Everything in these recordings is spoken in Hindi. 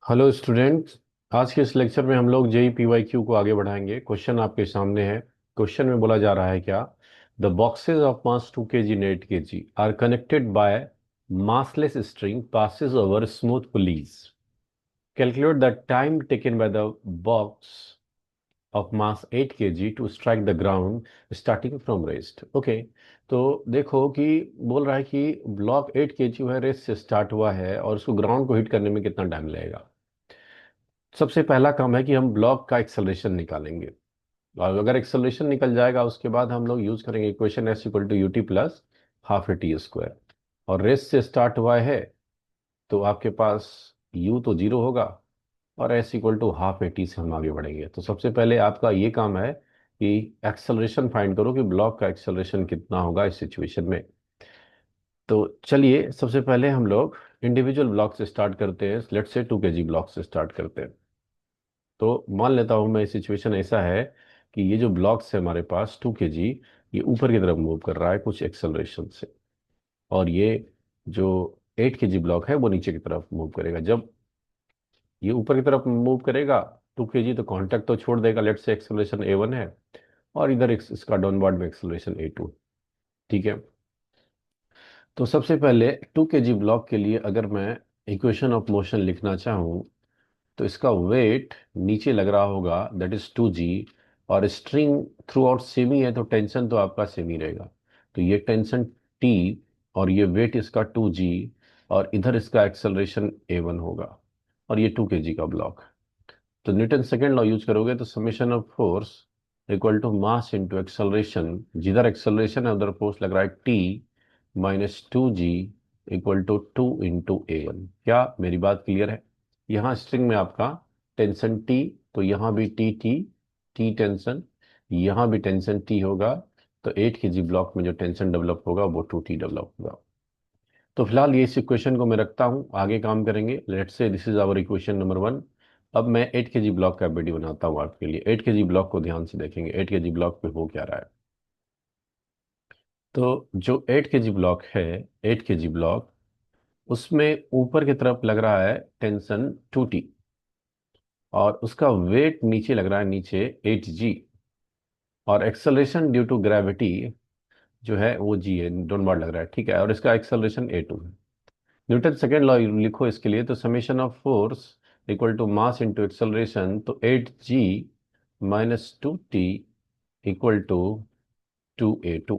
Hello students. आज के इस लेक्चर में हम लोग जेई पीवाईक्यू को आगे बढ़ाएंगे। क्वेश्चन आपके सामने है। क्वेश्चन में बोला जा रहा है क्या, the boxes of mass 2 kg and 8 kg are connected by massless string passes over smooth pulleys. Calculate the time taken by the box of mass 8 kg to strike the ground starting from rest. Okay, तो देखो कि बोल रहा है कि ब्लॉक 8 kg है, रेस्ट से स्टार्ट हुआ है और उसको ग्राउंड को हिट करने में कितना टाइम लगेगा। सबसे पहला काम है कि हम ब्लॉक का एक्सेलरेशन निकालेंगे। और अगर एक्सेलरेशन निकल जाएगा उसके बाद हम लोग यूज करेंगे equation S equal to U T plus half A T square. और रेस से स्टार्ट हुआ है तो आपके पास यू तो जीरो होगा और s equal to half A t से हम आगे बढ़ेंगे। तो सबसे पहले आपका ये काम है कि एक्सेलरेशन फाइंड करो कि ब्लॉक का एक्सेलरेशन कितना होगा इस सिचुएशन में। तो चलिए सबसे पहले हम लोग इंडिविजुअल ब्लॉक से स्टार्ट करते हैं। लेट्स से 2 kg ब्लॉक से स्टार्ट करते हैं। तो मान लेता हूं मैं सिचुएशन ऐसा है कि ये जो ब्लॉक्स है हमारे पास 2 kg, ये ऊपर की तरफ मूव कर रहा है कुछ एक्सेलरेशन से। और ये जो 8 kg ब्लॉक है वो नीचे की तरफ मूव करेगा। जब ये ऊपर की तरफ मूव करेगा 2 kg तो कांटेक्ट तो छोड़ देगा, let's say acceleration A one है। और इधर इसका डाउनवर्ड में एक्सेलरेशन ए टू। ठीक है। तो सबसे पहले 2 kg ब्लॉक के लिए अगर मैं इक्वेशन ऑफ मोशन लिखना चाहूँ तो इसका वेट नीचे लग रहा होगा, दैट इज 2g। और स्ट्रिंग थ्रू आउट सेमी है तो टेंशन तो आपका सेमी रहेगा। तो ये टेंशन t और ये वेट इसका 2g और इधर इसका एक्सेलरेशन a1 होगा। और ये 2 kg का ब्लॉक। तो न्यूटन सेकेंड लॉ यूज करोगे तो summation of force equal to mass into acceleration, जिधर एक्सेलरेशन है उधर फोर्स लग रहा है t minus 2g equal to 2 into a1। क्या मेरी बात क्लियर है? यहाँ स्ट्रिंग में आपका टेंशन T, तो यहाँ भी टी टेंशन, यहाँ भी टेंशन T होगा। तो 8 kg ब्लॉक में जो टेंशन डेवलप होगा वो 2T डेवलप होगा। तो फिलहाल ये इस इक्वेशन को मैं रखता हूँ, आगे काम करेंगे। Let's say this is our equation number 1। अब मैं 8 kg ब्लॉक का एबिलिटी बनाता हूँ आपके लिए। 8 kg ब्लॉक को ध्यान से देखेंगे, 8 kg ब्लॉक पे हो क्या रहा है। तो जो 8 kg ब्लॉक है, 8 kg ब्लॉक, उसमें ऊपर की तरफ लग रहा है टेंशन 2T और उसका वेट नीचे लग रहा है, नीचे 8g। और एक्सेलरेशन ड्यू टू ग्रेविटी जो है वो जी है, डाउनवर्ड लग रहा है। ठीक है। और इसका एक्सेलरेशन a2 है। न्यूटन सेकेंड लॉ लिखो इसके लिए, तो summation of force equal to mass into acceleration, तो 8g minus 2T equal to 2a2।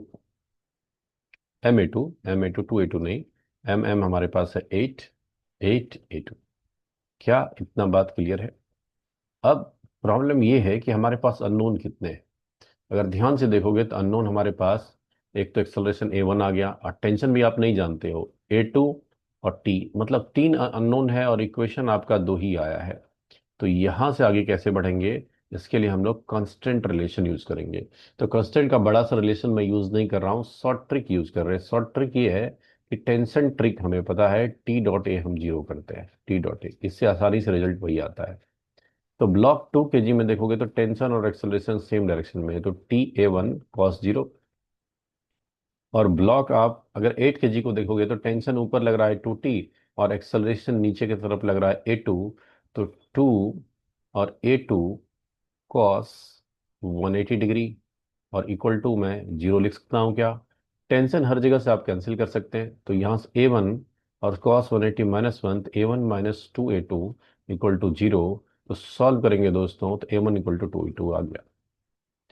m a2 2a2 नहीं, m हमारे पास है 8 a2। क्या इतना बात क्लियर है? अब प्रॉब्लम ये है कि हमारे पास अननोन कितने हैं। अगर ध्यान से देखोगे तो अननोन हमारे पास एक तो एक्सेलरेशन a1 आ गया और टेंशन भी आप नहीं जानते हो a2 और t, मतलब तीन अननोन है और इक्वेशन आपका दो ही आया है। तो यहां से आगे कैसे बढ़ेंगे, इसके लिए हम लोग कांस्टेंट रिलेशन यूज करेंगे। तो कांस्टेंट का बड़ा सा रिलेशन मैं यूज नहीं कर रहा हूँ, शॉर्ट ट्रिक यूज कर रहे हैं। शॉर्ट ट्रिक ये है कि टेंशन ट्रिक हमें पता है, टी डॉट ए हम जीरो करते हैं, टी डॉट ए, इससे आसानी से रिजल्ट वही आता है। तो ब्लॉक 2 kg में देखोगे तो टेंशन और एक्सेलरेशन सेम डायरेक्शन में है, तो टी a1 कॉस जीरो। और ब्लॉक आप अगर 8 kg को देखोगे तो टेंशन ऊपर लग रहा है 2T और एक्सेलरेशन नीचे की तरफ लग रहा है a2। तो 2 और a2 कॉस 180 डिग्री और इक्वल टू मैं जीरो लिख सकता हूँ क्या? टेंशन हर जगह से आप कैंसिल कर सकते हैं, तो यहाँ से a1 और कॉस 180 माइनस 1, तो a1 minus 2a2 equal to zero. तो सॉल्व करेंगे दोस्तों तो a1 इक्वल टू 2a2 आ गया।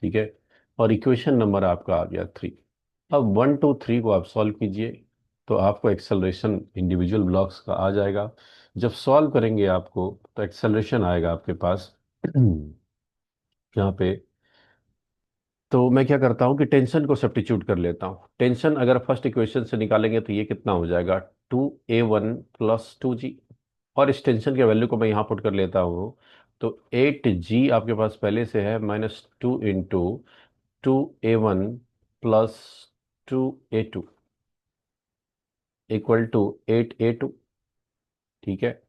ठीक है। और इक्वेशन नंबर आपका आ गया 3। अब 1 2 3 को आप सॉल्व कीजिए तो आपको एक्सेलरेशन इंडिविजुअल ब्लॉक्स का आ जाएगा। जब सॉल्व करेंगे आपको तो एक्सेलरेशन आएगा आपके पास यहाँ पे। तो मैं क्या करता हूँ कि टेंशन को सब्स्टिट्यूट कर लेता हूँ। टेंशन अगर फर्स्ट इक्वेशन से निकालेंगे तो ये कितना हो जाएगा, 2a1 प्लस 2g। और इस टेंशन के वैल्यू को मैं यहाँ पुट कर लेता हूँ। तो 8g आपके पास पहले से है, minus 2 plus 2a2 equal to 8a2। ठीक है।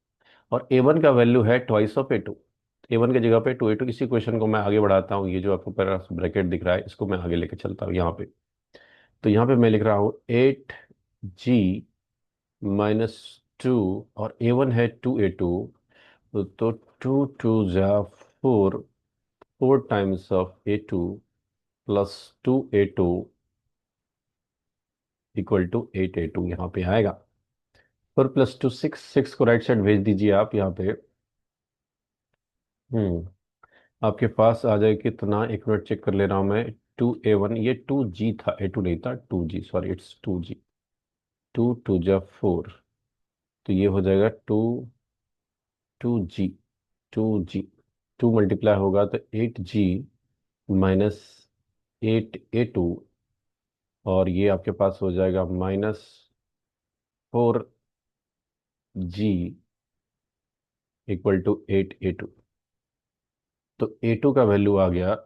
और a1 का वैल्यू है ट्वाइस ऑफ a2। a1 की जगह पे 2a2। इसी क्वेश्चन को मैं आगे बढ़ाता हूँ, ये जो आपको पैरा ब्रैकेट दिख रहा है इसको मैं आगे लेके चलता हूँ यहाँ पे। तो यहाँ पे मैं लिख रहा हूँ 8g माइनस 2 और a1 है 2a2 तो 2 2 जा 4, 4 times of A2 plus 2A2 equal to 8A2 यहाँ पे आएगा। 4 + 2 6, 6 को राइट साइड भेज दीजिए आप यहाँ पे। आपके पास आ जाए कितना, एक मिनट चेक कर ले रहा हूँ मैं। 2A1, ये 2G था, A2 नहीं था, 2G, सॉरी इट्स 2G। 2 2 जा 4, तो ये हो जाएगा 2 2G। 2G, 2 मल्टीप्लाई होगा तो 8G माइनस 8A2, और ये आपके पास हो जाएगा -4G इक्वल टू 8A2। तो A2 का वैल्यू आ गया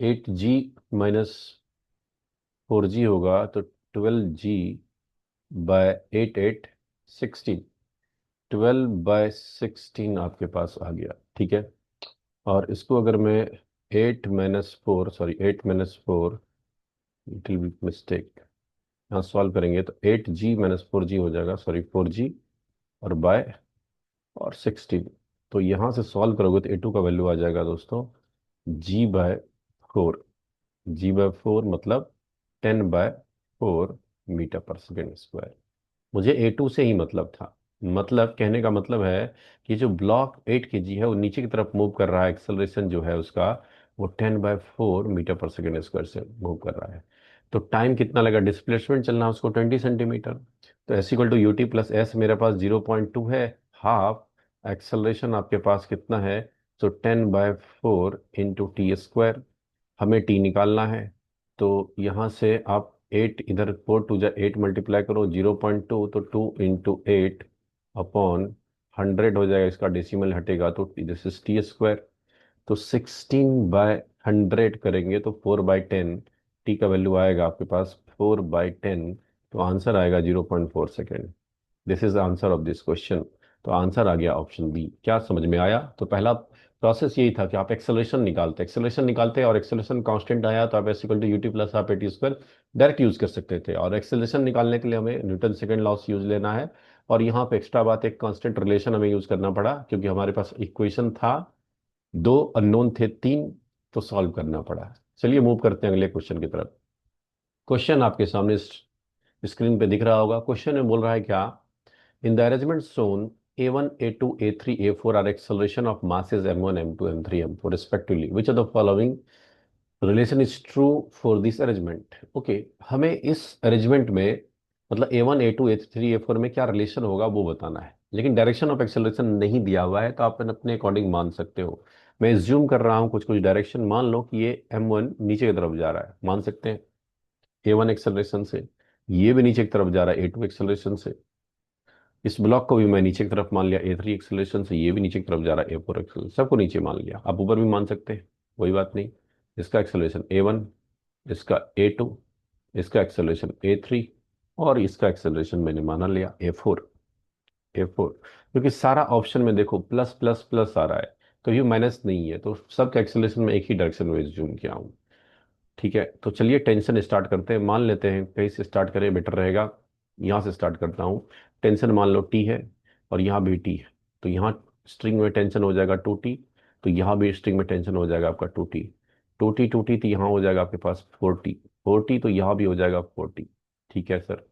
8G - 4G होगा तो 12G/8 8 16। 12/16 आपके पास आ गया, ठीक है। और इसको अगर मैं 8 - 4 मिस्टेक, यहाँ सॉल्व करेंगे तो 8G - 4G हो जाएगा, सॉरी 4G और बाय और 16। तो यहाँ से सॉल्व करोगे तो A2 का वैल्यू आ जाएगा दोस्तों G/4। G/4 मतलब 10/4 मीटर पर सेकेंड स्क्वायर। मुझे A2 से ही मतलब था, मतलब कहने का मतलब है कि जो ब्लॉक 8 kg है वो नीचे की तरफ मूव कर रहा है, एक्सेलरेशन जो है उसका वो 10/4 मीटर पर सेकेंड स्क्वायर से मूव कर रहा है। तो टाइम कितना लगा, डिस्प्लेसमेंट चलना है उसको 20 सेंटीमीटर। तो S = UT + S मेरे पास 0.2 है, हाफ। एक्सेलरेशन आपके पास कितना है, तो 10/4 × T²। हमें टी निकालना है। तो यहाँ से आप 8, इधर 4 2 जा 8 मल्टीप्लाई करो, 0.2, तो 2 × 8 अपॉन 100 हो जाएगा, इसका डेसिमल हटेगा तो दिस इज T²। तो 16/100 करेंगे तो 4/10, टी का वैल्यू आएगा आपके पास 4/10। तो आंसर आएगा 0.4 second. This is the answer of this question. तो आंसर आ गया ऑप्शन बी। क्या समझ में आया? तो पहला प्रोसेस यही था कि आप एक्सेलरेशन निकालते और एक्सेलरेशन कांस्टेंट आया तो आप S = UT + ½ AT² direct use कर सकते थे। और एक्सेलरेशन निकालने के लिए हमें न्यूटन सेकंड लॉस यूज लेना है। और यहाँ पे एक्स्ट्रा बात, एक कांस्टेंट रिलेशन हमें यूज करना पड़ा क्योंकि हमारे पास इक्वेशन था, दो अननोन थे, तीन, तो सॉल्व करना पड़ा। चलिए मूव करते हैं अगले क्वेश्चन की तरफ। क्वेश्चन आपके सामने स्क्रीन पे दिख रहा होगा। क्वेश्चन में बोल रहा है क्या, in the arrangement shown, A1, A2, A3, A4 are acceleration of masses m1, m2, m3, m4 respectively. Which of the following relation is true for this arrangement? Okay, हमें इस अरेंजमेंट में मतलब A1, A2, A3, A4 में क्या रिलेशन होगा वो बताना है, लेकिन डायरेक्शन ऑफ एक्सेलरेशन नहीं दिया हुआ है, तो आप अपने अकॉर्डिंग मान सकते हो। मैं ज्यूम कर रहा हूँ कुछ कुछ डायरेक्शन, मान लो कि ये M1 नीचे की तरफ जा रहा है, मान सकते हैं A1 एक्सेलरेशन से। ये भी नीचे की तरफ जा रहा है A2 एक्सेलरेशन से। इस ब्लॉक को भी मैं नीचे की तरफ मान लिया A3 एक्सेलरेशन से, ये भी नीचे की तरफ जा रहा है A4 एक्सेलरेशन, सबको नीचे मान लिया। आप ऊपर भी मान सकते हैं, कोई बात नहीं। इसका एक्सेलरेशन A1, इसका A2, इसका एक्सेलरेशन A3, और इसका एक्सेलरेशन मैंने माना लिया A4। क्योंकि सारा ऑप्शन में देखो प्लस प्लस प्लस आ रहा है, तो ये माइनस नहीं है, तो सबका एक्सेलरेशन में एक ही डायरेक्शन में जूम किया हूँ। ठीक है, तो चलिए टेंशन स्टार्ट करते हैं। मान लेते हैं कहीं से स्टार्ट करें, बेटर रहेगा। यहाँ से स्टार्ट करता हूँ। टेंशन मान लो टी है, और यहाँ भी टी है, तो यहाँ स्ट्रिंग में टेंशन हो जाएगा 2T। तो यहाँ भी स्ट्रिंग में टेंशन हो जाएगा आपका 2T। 2T तो यहाँ हो जाएगा आपके पास 4T। 4T तो यहाँ भी हो जाएगा 4T। ठीक है सर।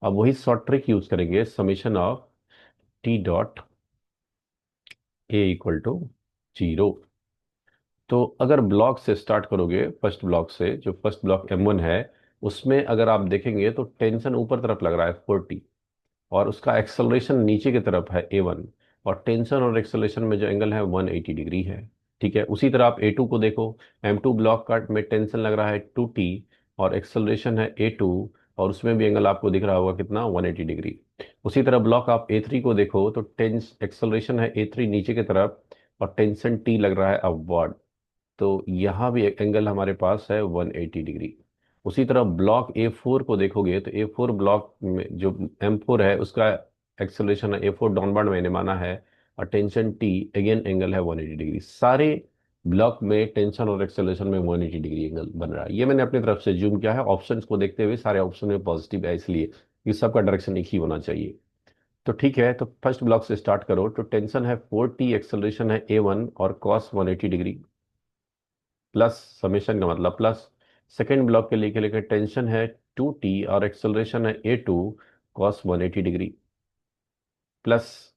अब वही शॉर्ट ट्रिक यूज करेंगे, T.A = 0। तो अगर ब्लॉक से स्टार्ट करोगे, फर्स्ट ब्लॉक से, जो फर्स्ट ब्लॉक M1 है, उसमें अगर आप देखेंगे तो टेंशन ऊपर तरफ लग रहा है 4T, और उसका एक्सेलरेशन नीचे की तरफ है A1, और टेंशन और एक्सेलरेशन में जो एंगल है 180 डिग्री है। ठीक है, उसी तरह आप A2 को देखो। M2 ब्लॉक का में टेंशन लग रहा है 2T, और एक्सेलरेशन है A2, और उसमें भी एंगल आपको दिख रहा होगा कितना, 180 डिग्री। उसी तरह ब्लॉक आप A3 को देखो तो टेंस एक्सेलरेशन है A3 नीचे की तरफ, और टेंशन T लग रहा है अपवर्ड। तो यहाँ भी एक एंगल हमारे पास है 180 डिग्री। उसी तरह ब्लॉक A4 को देखोगे तो A4 ब्लॉक में जो M4 है उसका एक्सेलरेशन है A4 डाउनवर्ड मैंने माना है, और टेंशन T अगेन एंगल है 180 डिग्री। सारे ब्लॉक में टेंशन और एक्सेलरेशन में 180 डिग्री एंगल बन रहा है। ये मैंने अपनी तरफ से जूम किया है, ऑप्शंस को देखते हुए सारे ऑप्शन में पॉजिटिव है, इसलिए कि सबका डायरेक्शन एक ही होना चाहिए। तो ठीक है, तो फर्स्ट ब्लॉक से स्टार्ट करो। तो टेंशन है 4t, एक्सेलरेशन है a1 और कॉस 180 डिग्री, प्लस समेशन का मतलब प्लस। सेकेंड ब्लॉक के लिए के लिए टेंशन है 2t और एक्सेलरेशन है a2 cos 180 degree, plus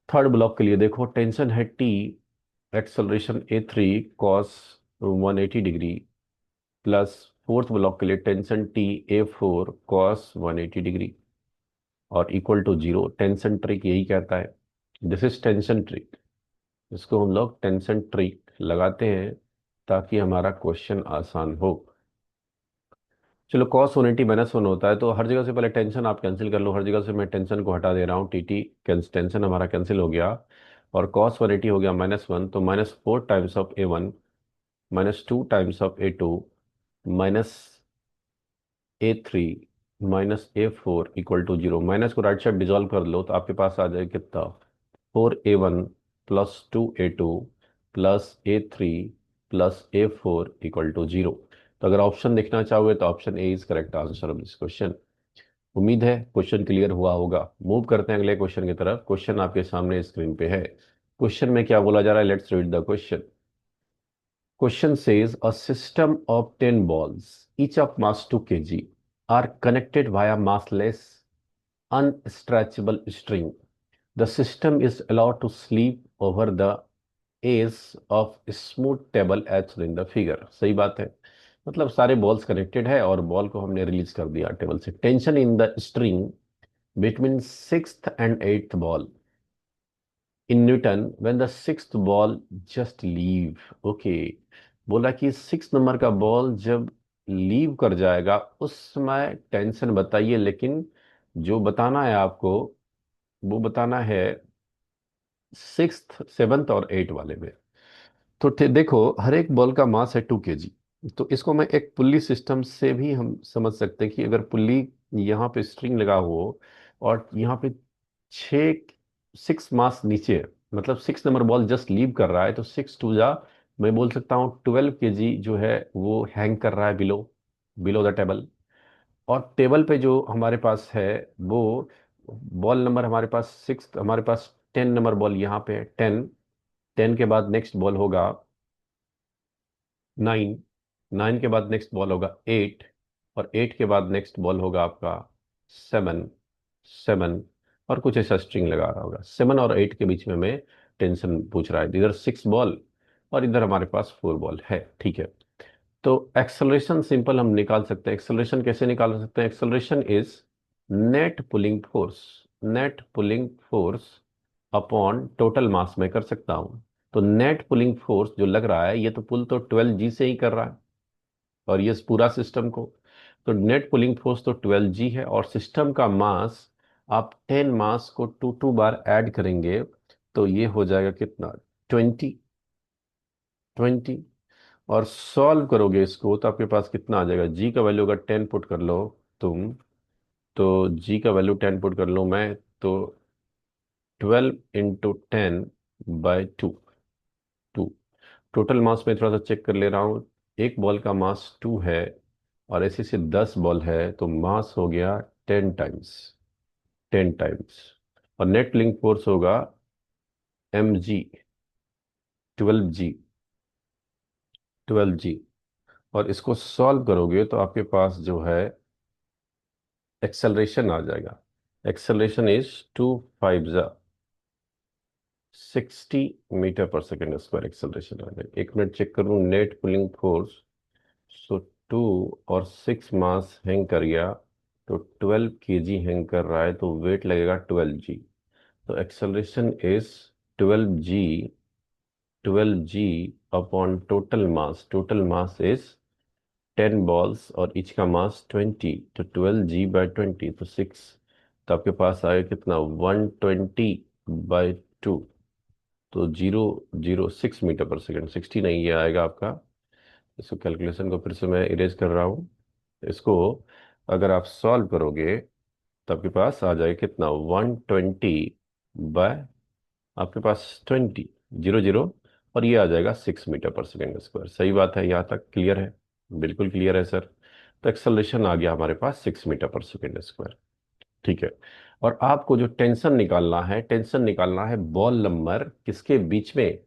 third block के लिए देखो टेंशन है t, acceleration a3 cos 180 degree, plus fourth block के लिए tension t a4 cos 180 degree और equal to zero. Tension trick यही कहता है, दिस इज टेंशन ट्रिक। इसको हम लोग टेंशन ट्रिक लगाते हैं ताकि हमारा क्वेश्चन आसान हो। चलो, cos 180 -1 होता है, तो हर जगह से पहले टेंशन आप कैंसिल कर लो। हर जगह से मैं टेंशन को हटा दे रहा हूँ, टी टी टेंशन हमारा कैंसिल हो गया। और cos 180 हो गया -1, तो -4 times of a1 -2 times of a2 -a3 -a4 equal to zero. Minus को राइट साइड डिजोल्व कर लो तो आपके पास आ जाए कितना, 4a1 +2a2 +a3 +a4 equal to zero. तो अगर ऑप्शन देखना चाहोगे तो option A is correct answer of this question. उम्मीद है क्वेश्चन क्लियर हुआ होगा। मूव करते हैं अगले क्वेश्चन की तरफ। क्वेश्चन आपके सामने स्क्रीन पे है। क्वेश्चन में क्या बोला जा रहा है, let's read the question. Question says a system of 10 balls, each of mass 2 kg, are connected via massless, unstretchable string. The system is allowed to sleep over the edge of smooth table as shown in the figure। सही बात है, मतलब सारे बॉल्स कनेक्टेड है और बॉल को हमने रिलीज कर दिया टेबल से। Tension in the string between sixth and eighth ball in newton when the sixth ball just leave. Okay, बोला कि सिक्स नंबर का बॉल जब लीव कर जाएगा उस समय टेंशन बताइए। लेकिन जो बताना है आपको वो बताना है सिक्स्थ, सेवन्थ और एट वाले में। तो देखो, हर एक बॉल का मास है 2 kg। तो इसको मैं एक पुल्ली सिस्टम से भी हम समझ सकते हैं कि अगर पुल्ली यहाँ पे स्ट्रिंग लगा हो और यहाँ पे छः सिक्स मास नीचे है, मतलब six number ball just leave कर रहा है, तो सिक्स टू जा मैं बोल सकता हूँ 12 kg जो है वो हैंग कर रहा है बिलो, बिलो द टेबल। और टेबल पे जो हमारे पास है वो बॉल नंबर हमारे पास सिक्स, हमारे पास 10 नंबर बॉल यहाँ पे है 10। 10 के बाद नेक्स्ट बॉल होगा 9। 9 के बाद नेक्स्ट बॉल होगा 8। और 8 के बाद नेक्स्ट बॉल होगा आपका 7। 7 और कुछ ऐसा स्ट्रिंग लगा रहा होगा। 7 और 8 के बीच में मैं टेंशन पूछ रहा है, इधर 6 बॉल और इधर हमारे पास 4 बॉल है। ठीक है, तो एक्सेलरेशन सिंपल हम निकाल सकते हैं। एक्सेलरेशन कैसे निकाल सकते हैं, acceleration is net pulling force. Net pulling force upon total mass में कर सकता हूं। तो नेट पुलिंग फोर्स जो लग रहा है, ये तो पुल तो 12G से ही कर रहा है और ये पूरा सिस्टम को। तो नेट पुलिंग फोर्स तो 12G है और सिस्टम का मास आप 10 मास को टू टू बार ऐड करेंगे तो ये हो जाएगा कितना, 20। 20 और सॉल्व करोगे इसको तो आपके पास कितना आ जाएगा, जी का वैल्यू अगर 10 पुट कर लो तुम, तो जी का वैल्यू 10 पुट कर लो मैं, तो 12 × 10/2। टू टोटल मास में थोड़ा सा चेक कर ले रहा हूँ। एक बॉल का मास 2 है और ऐसे से 10 बॉल है तो मास हो गया 10 टाइम्स। 10 टाइम्स। और नेट लिंक फोर्स होगा mg, 12G। 12G। और इसको सॉल्व करोगे तो आपके पास जो है एक्सेलरेशन आ जाएगा। एक्सेलरेशन इज 2×5 = 60 मीटर पर सेकेंड स्क्वायर एक्सेलरेशन आ जाएगा। एक मिनट चेक करूं, नेट पुलिंग फोर्स, सो 2 और 6 मास हैंग कर गया तो 12 kg हैंग कर रहा है तो वेट लगेगा 12G। तो acceleration is 12G। 12G upon total mass, total mass is 10 balls और ईच का मास 20, तो 12G/20 तो 6। तो आपके पास आएगा कितना, 120/2। तो 0.06 मीटर पर सेकेंड, 60 नहीं, ये आएगा आपका। इसको कैलकुलेशन को फिर से मैं इरेज कर रहा हूँ। इसको अगर आप सॉल्व करोगे तो आपके पास आ जाएगा कितना, 120 बाय आपके पास 20, 0 0, और ये आ जाएगा 6 मीटर पर सेकेंड स्क्वायर। सही बात है, यहाँ तक क्लियर है? बिल्कुल क्लियर है सर। तो एक्सेलरेशन आ गया हमारे पास 6 मीटर पर सेकेंड स्क्वायर। ठीक है। और आपको जो टेंशन निकालना है, टेंशन निकालना है बॉल नंबर किसके बीच में,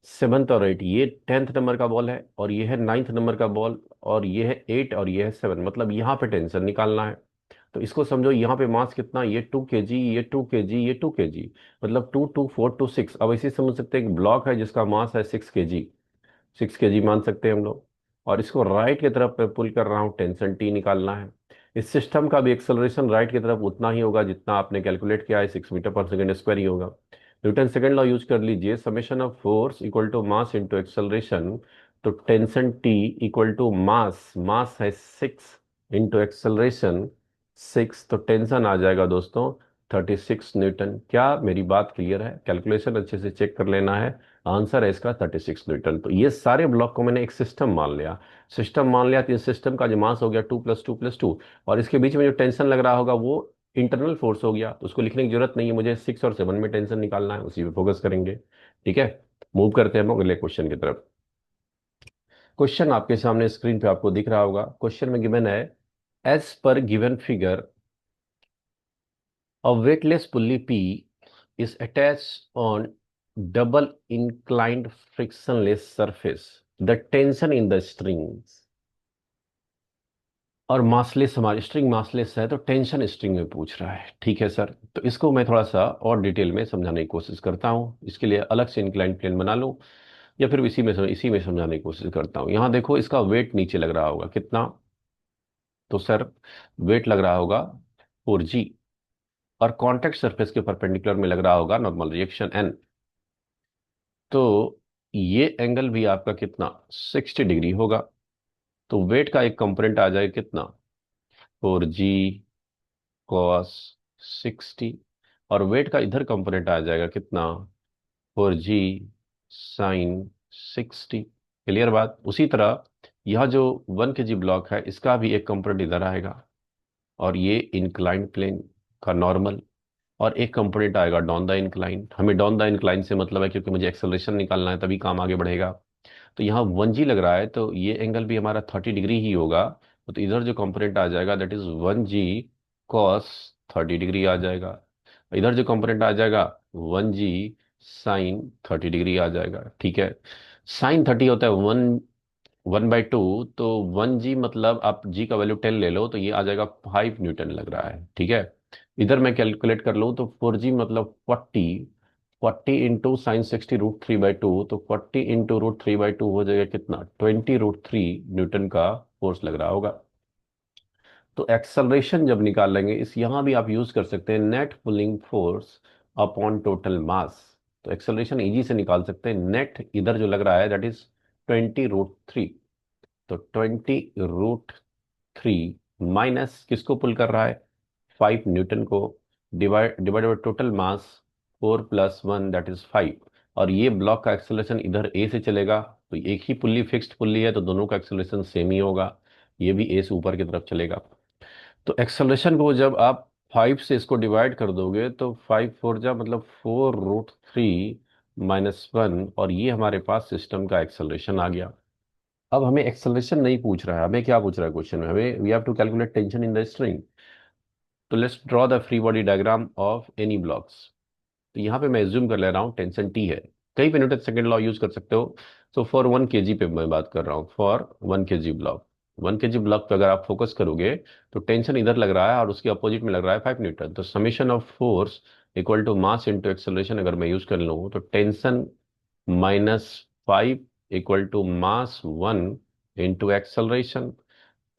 7th और 8। ये 10th नंबर का बॉल है और ये है 9th नंबर का बॉल, और ये है 8 और ये है 7, मतलब यहाँ पे टेंशन निकालना है। तो इसको समझो, यहाँ पे मास कितना, ये 2 kg, ये 2 kg, ये 2 kg, मतलब 2 2 4 2 6। अब ऐसे समझ सकते हैं, एक ब्लॉक है जिसका मास है 6 kg, 6 kg मान सकते हैं हम लोग। और इसको राइट की तरफ मैं पुल कर रहा हूँ, टेंशन टी निकालना है। इस सिस्टम का भी एक्सेलरेशन राइट की तरफ उतना ही होगा जितना आपने कैलकुलेट किया है, 6 मीटर पर सेकेंड स्क्वायर ही होगा। न्यूटन सेकंड लॉ यूज कर लीजिए, summation of force equal to mass into acceleration. तो tension T equal to mass, mass है 6 इंटू एक्सेलरेशन 6, तो टेंशन आ जाएगा दोस्तों 36 न्यूटन। क्या मेरी बात क्लियर है? कैलकुलेशन अच्छे से चेक कर लेना है। आंसर है इसका 36 न्यूटन। तो ये सारे ब्लॉक को मैंने एक सिस्टम मान लिया। सिस्टम मान लिया तो इस सिस्टम का जो मास हो गया 2 + 2 + 2, और इसके बीच में जो टेंशन लग रहा होगा वो इंटरनल फोर्स हो गया। तो उसको लिखने की जरूरत नहीं है, मुझे 6 और 7 में टेंशन निकालना है, उसी पे फोकस करेंगे। ठीक है, मूव करते हैं हम अगले क्वेश्चन की तरफ। क्वेश्चन आपके सामने स्क्रीन पे आपको दिख रहा होगा। क्वेश्चन में गिवन है, एज पर given figure a weightless pulley P is attached on double inclined frictionless surface. The tension in the strings, और मासलेस, हमारी स्ट्रिंग मासलेस है तो टेंशन स्ट्रिंग में पूछ रहा है। ठीक है सर, तो इसको मैं थोड़ा सा और डिटेल में समझाने की कोशिश करता हूँ। इसके लिए अलग से इंक्लाइंड प्लेन बना लूँ, या फिर इसी में समझाने की कोशिश करता हूँ। यहाँ देखो, इसका वेट नीचे लग रहा होगा कितना, तो सर वेट लग रहा होगा 4g, और कॉन्टेक्ट सरफेस के परपेंडिकुलर में लग रहा होगा नॉर्मल रिएक्शन n। तो ये एंगल भी आपका कितना, 60 डिग्री होगा। तो वेट का एक कंपोनेंट आ जाएगा कितना, 4g cos 60, और वेट का इधर कंपोनेंट आ जाएगा कितना, 4g sin 60। क्लियर बात? उसी तरह यह जो 1 kg ब्लॉक है, इसका भी एक कंपोनेंट इधर आएगा, और ये इंक्लाइंड प्लेन का नॉर्मल, और एक कंपोनेंट आएगा डाउन द इंक्लाइन। हमें डाउन द इंक्लाइन से मतलब है क्योंकि मुझे एक्सेलरेशन निकालना है, तभी काम आगे बढ़ेगा। तो यहाँ 1g लग रहा है, तो ये एंगल भी हमारा 30 डिग्री ही होगा। तो इधर जो कंपोनेंट आ जाएगा that is 1g cos 30 degree आ जाएगा। इधर जो कंपोनेंट आ जाएगा 1g sin 30 डिग्री आ जाएगा। ठीक है, sin 30 होता है 1/2, तो 1g मतलब आप g का वैल्यू 10 ले लो, तो ये आ जाएगा 5 न्यूटन लग रहा है। ठीक है, इधर मैं कैलकुलेट कर लूँ तो 4g मतलब 40 इंटू sin 60 √3/2, तो 40 इंटू √3/2 हो जाएगा कितना, 20 √3 न्यूटन का फोर्स लग रहा होगा। तो एक्सेलरेशन जब निकालेंगे, इस यहाँ भी आप यूज कर सकते हैं net pulling force upon total mass. तो एक्सेलरेशन इजी से निकाल सकते हैं। नेट इधर जो लग रहा है दैट इज 20 √3, तो 20 √3 माइनस किसको पुल कर रहा है, 5 न्यूटन को, divide divide by total mass 4 + 1 that is 5। और ये ब्लॉक का एक्सेलरेशन इधर ए से चलेगा, तो एक ही पुल्ली फिक्स्ड पुल्ली है तो दोनों का एक्सेलरेशन सेम ही होगा, ये भी ए से ऊपर की तरफ चलेगा। तो एक्सेलरेशन को जब आप 5 से इसको डिवाइड कर दोगे तो 5 4 जा मतलब 4 √3 - 1, और ये हमारे पास सिस्टम का एक्सेलरेशन आ गया। अब हमें एक्सेलरेशन नहीं पूछ रहा है, हमें क्या पूछ रहा है क्वेश्चन में, हमें we have to calculate tension in the string. तो let's draw the free body diagram of any blocks. तो यहाँ पे मैं एज्यूम कर ले रहा हूँ टेंशन टी है, कहीं पे न्यूटन सेकंड लॉ यूज कर सकते हो। तो फॉर 1 kg पे मैं बात कर रहा हूँ, for 1 kg block, 1 kg block पे अगर आप फोकस करोगे तो टेंशन इधर लग रहा है और उसके अपोजिट में लग रहा है 5 न्यूटन। तो summation of force equal to mass into acceleration अगर मैं यूज कर लूँ, तो tension -5 equal to mass 1 into acceleration.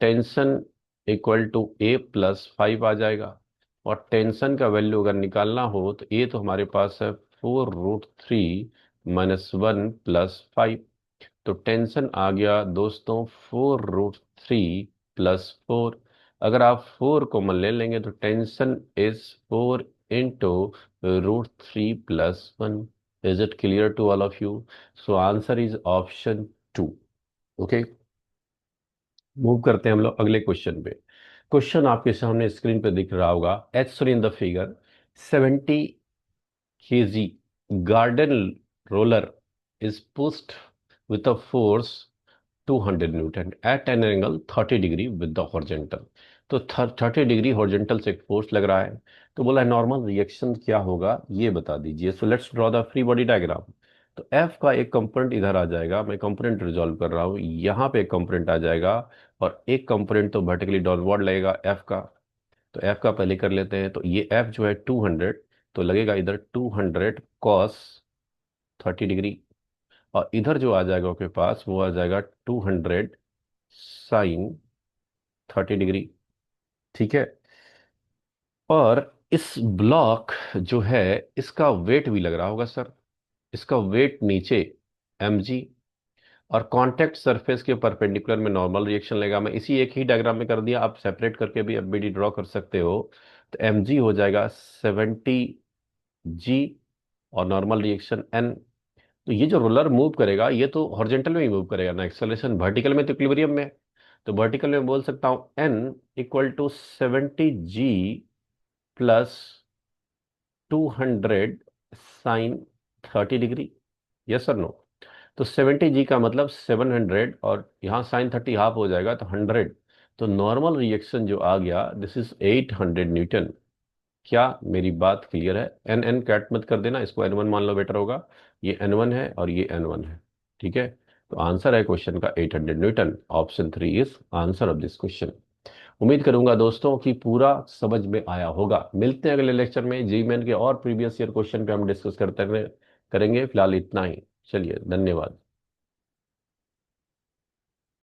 Tension equal to A + 5 आ जाएगा। और टेंशन का वैल्यू अगर निकालना हो तो ए तो हमारे पास है 4 √3 - 1 + 5। तो टेंशन आ गया दोस्तों 4 √3 + 4। अगर आप 4 कॉमन ले लेंगे तो tension is 4 × √3 + 1। Is it clear to all of you? So answer is option 2। Okay, move करते हैं हम लोग अगले क्वेश्चन पे। क्वेश्चन आपके सामने स्क्रीन पे दिख रहा होगा, as shown in the figure, 70 kg garden roller is pushed with a force 200 Newton at an angle 30 degree with the horizontal। तो 30 डिग्री हॉरिजॉन्टल से एक फोर्स लग रहा है। तो बोला नॉर्मल रिएक्शन क्या होगा ये बता दीजिए। So let's draw the free body diagram. तो एफ का एक कंपोनेंट इधर आ जाएगा, मैं कंपोनेंट रिजॉल्व कर रहा हूँ, यहाँ पे एक कंपोनेंट आ जाएगा, और एक कंपोनेंट तो वर्टिकली डाउनवर्ड लगेगा एफ का। तो एफ का पहले कर लेते हैं। तो ये एफ जो है 200, तो लगेगा इधर 200 कॉस 30 डिग्री, और इधर जो आ जाएगा आपके पास वो आ जाएगा 200 साइन 30 डिग्री। ठीक है। और इस ब्लॉक जो है इसका वेट भी लग रहा होगा सर, इसका वेट नीचे mg, और कांटेक्ट सरफेस के परपेंडिकुलर में नॉर्मल रिएक्शन लेगा। मैं इसी एक ही डायग्राम में कर दिया, आप सेपरेट करके भी एफबीडी ड्रॉ कर सकते हो। तो mg हो जाएगा 70g, और नॉर्मल रिएक्शन n। तो ये जो रोलर मूव करेगा ये तो हॉरिजॉन्टल में ही मूव करेगा ना, एक्सेलरेशन वर्टिकल में तो इक्विलिब्रियम में है। तो वर्टिकल में बोल सकता हूँ n equal to 70g plus 200 sine 30 degree. Yes और नो? तो 70g का मतलब 700, और यहाँ साइन 30 हाफ हो जाएगा तो 100। तो नॉर्मल रिएक्शन जो आ गया दिस इज 800 न्यूटन। क्या मेरी बात क्लियर है? एन एन कैट मत कर देना, इसको N1 मान लो, बेटर होगा। ये N1 है और ये N1 है। ठीक है। तो आंसर है क्वेश्चन का 800 Newton. Option 3 is answer of this question. उम्मीद करूंगा दोस्तों कि पूरा समझ में आया होगा। मिलते हैं अगले लेक्चर में, जी मेन के और प्रीवियस ईयर क्वेश्चन पे हम डिस्कस करते करेंगे। फिलहाल इतना ही। चलिए, धन्यवाद।